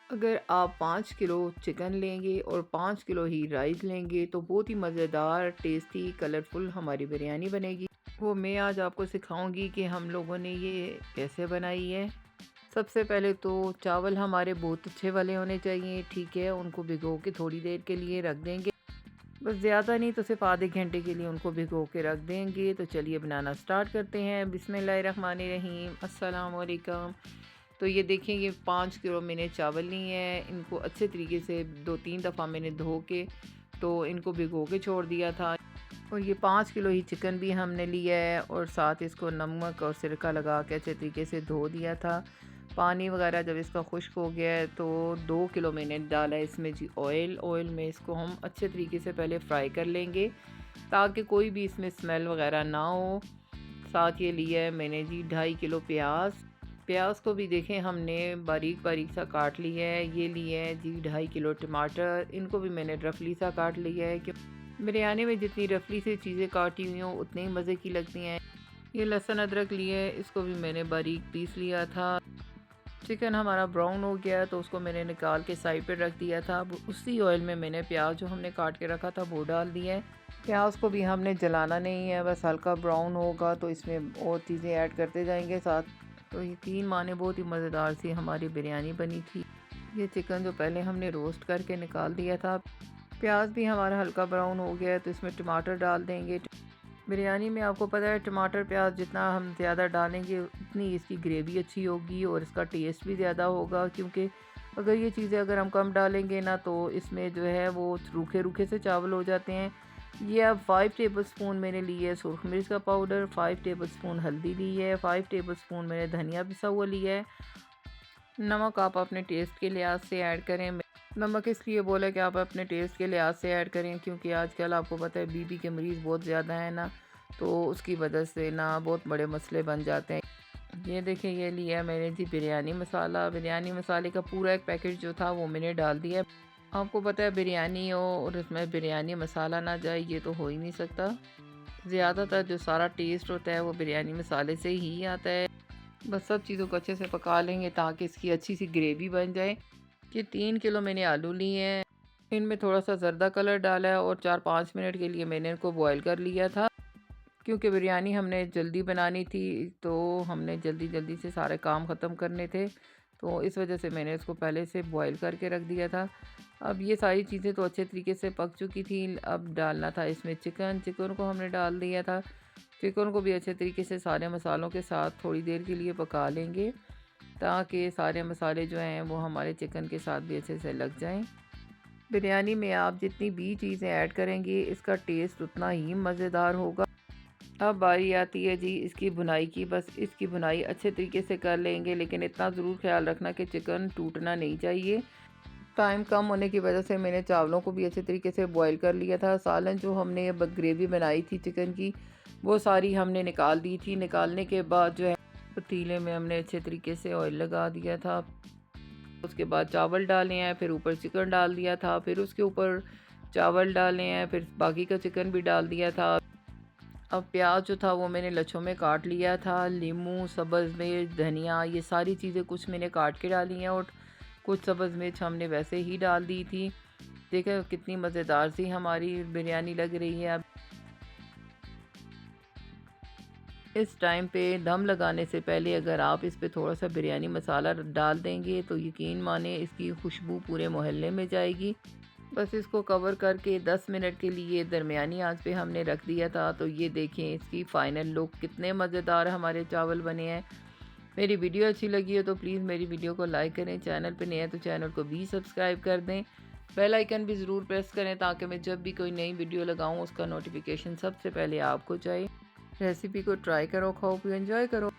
अगर आप 5 kilo chicken लेंगे और 5 किलो ही राइस लेंगे तो बहुत ही मज़ेदार, टेस्टी, कलरफुल हमारी बिरयानी बनेगी। वो मैं आज आपको सिखाऊंगी कि हम लोगों ने ये कैसे बनाई है। सबसे पहले तो चावल हमारे बहुत अच्छे वाले होने चाहिए, ठीक है। उनको भिगो के थोड़ी देर के लिए रख देंगे, बस ज़्यादा नहीं तो सिर्फ आधे घंटे के लिए उनको भिगो के रख देंगे। तो चलिए बनाना स्टार्ट करते हैं। बिस्मिल्लाहिर्रहमानिर्रहीम, अस्सलाम वालेकुम। तो ये देखिए, ये 5 किलो मैंने चावल लिए हैं। इनको अच्छे तरीके से 2-3 दफ़ा मैंने धो के तो इनको भिगो के छोड़ दिया था। और ये 5 किलो ही चिकन भी हमने लिया है और साथ इसको नमक और सिरका लगा के अच्छे तरीके से धो दिया था। पानी वगैरह जब इसका खुश्क हो गया है तो 2 किलो मैंने डाला है इसमें जी ऑयल में इसको हम अच्छे तरीके से पहले फ्राई कर लेंगे ताकि कोई भी इसमें स्मेल वगैरह ना हो। साथ ये लिया है मैंने जी 2.5 किलो प्याज को भी देखें हमने बारीक बारीक सा काट लिया है। ये लिए है जी 2.5 किलो टमाटर, इनको भी मैंने रफली सा काट लिया है कि बिरयानी में जितनी रफली से चीज़ें काटी हुई हों उतनी ही मज़े की लगती हैं। ये लहसुन अदरक लिए है, इसको भी मैंने बारीक पीस लिया था। चिकन हमारा ब्राउन हो गया तो उसको मैंने निकाल के साइड पे रख दिया था। अब उसी ऑयल में मैंने प्याज जो हमने काट के रखा था वो डाल दिया है। प्याज को भी हमने जलाना नहीं है, बस हल्का ब्राउन होगा तो इसमें और चीज़ें ऐड करते जाएंगे साथ। तो यकीन माने बहुत ही मज़ेदार सी हमारी बिरयानी बनी थी। ये चिकन जो पहले हमने रोस्ट करके निकाल दिया था। प्याज भी हमारा हल्का ब्राउन हो गया है तो इसमें टमाटर डाल देंगे। बिरयानी में आपको पता है टमाटर प्याज जितना हम ज़्यादा डालेंगे उतनी इसकी ग्रेवी अच्छी होगी और इसका टेस्ट भी ज़्यादा होगा। क्योंकि अगर ये चीज़ें अगर हम कम डालेंगे ना तो इसमें जो है वो रूखे रूखे से चावल हो जाते हैं। ये अब 5 टेबल स्पून मैंने ली है सुरख मिर्च का पाउडर, 5 टेबल स्पून हल्दी ली है, 5 टेबल स्पून मैंने धनिया पिसा हुआ लिया है। नमक आप अपने टेस्ट के लिहाज से ऐड करें। नमक इसलिए बोला कि आप अपने टेस्ट के लिहाज से ऐड करें क्योंकि आजकल आपको पता है बीपी के मरीज़ बहुत ज़्यादा हैं ना, तो उसकी वजह से ना बहुत बड़े मसले बन जाते हैं। ये देखिए, ये लिया है मैंने जी बिरयानी मसाला। बिरयानी मसाले का पूरा एक पैकेट जो था वो मैंने डाल दिया। आपको पता है बिरयानी हो और उसमें बिरयानी मसाला ना जाए ये तो हो ही नहीं सकता। ज़्यादातर जो सारा टेस्ट होता है वो बिरयानी मसाले से ही आता है। बस सब चीज़ों को अच्छे से पका लेंगे ताकि इसकी अच्छी सी ग्रेवी बन जाए। ये 3 किलो मैंने आलू लिए हैं, इनमें थोड़ा सा ज़र्दा कलर डाला है और 4-5 मिनट के लिए मैंने इनको बॉईल कर लिया था। क्योंकि बिरयानी हमने जल्दी बनानी थी तो हमने जल्दी जल्दी से सारे काम ख़त्म करने थे, तो इस वजह से मैंने इसको पहले से बॉईल करके रख दिया था। अब ये सारी चीज़ें तो अच्छे तरीके से पक चुकी थी। अब डालना था इसमें चिकन को हमने डाल दिया था। चिकन को भी अच्छे तरीके से सारे मसालों के साथ थोड़ी देर के लिए पका लेंगे ताकि सारे मसाले जो हैं वो हमारे चिकन के साथ भी अच्छे से लग जाएं। बिरयानी में आप जितनी भी चीज़ें ऐड करेंगे इसका टेस्ट उतना ही मज़ेदार होगा। अब बारी आती है जी इसकी भुनाई की। बस इसकी भुनाई अच्छे तरीके से कर लेंगे, लेकिन इतना ज़रूर ख्याल रखना कि चिकन टूटना नहीं चाहिए। टाइम कम होने की वजह से मैंने चावलों को भी अच्छे तरीके से बॉईल कर लिया था। सालन जो हमने ग्रेवी बनाई थी चिकन की वो सारी हमने निकाल दी थी। निकालने के बाद जो है पतीले में हमने अच्छे तरीके से ऑयल लगा दिया था। उसके बाद चावल डाले हैं, फिर ऊपर चिकन डाल दिया था, फिर उसके ऊपर चावल डाले हैं, फिर बाकी का चिकन भी डाल दिया था। अब प्याज जो था वो मैंने लच्छों में काट लिया था। नींबू, सब्ज़ मिर्च, धनिया, ये सारी चीज़ें कुछ मैंने काट के डाली हैं और कुछ सब्ज़ मिर्च हमने वैसे ही डाल दी थी। देखिए कितनी मज़ेदार सी हमारी बिरयानी लग रही है। अब इस टाइम पे दम लगाने से पहले अगर आप इस पे थोड़ा सा बिरयानी मसाला डाल देंगे तो यकीन माने इसकी खुशबू पूरे मोहल्ले में जाएगी। बस इसको कवर करके 10 मिनट के लिए दरमियानी आंच पे हमने रख दिया था। तो ये देखें इसकी फ़ाइनल लुक, कितने मज़ेदार हमारे चावल बने हैं। मेरी वीडियो अच्छी लगी हो तो प्लीज़ मेरी वीडियो को लाइक करें। चैनल पे नए हैं तो चैनल को भी सब्सक्राइब कर दें। बेल आइकन भी ज़रूर प्रेस करें ताकि मैं जब भी कोई नई वीडियो लगाऊं उसका नोटिफिकेशन सबसे पहले आपको जाए। रेसिपी को ट्राई करो, खाओ पियो, एंजॉय करो।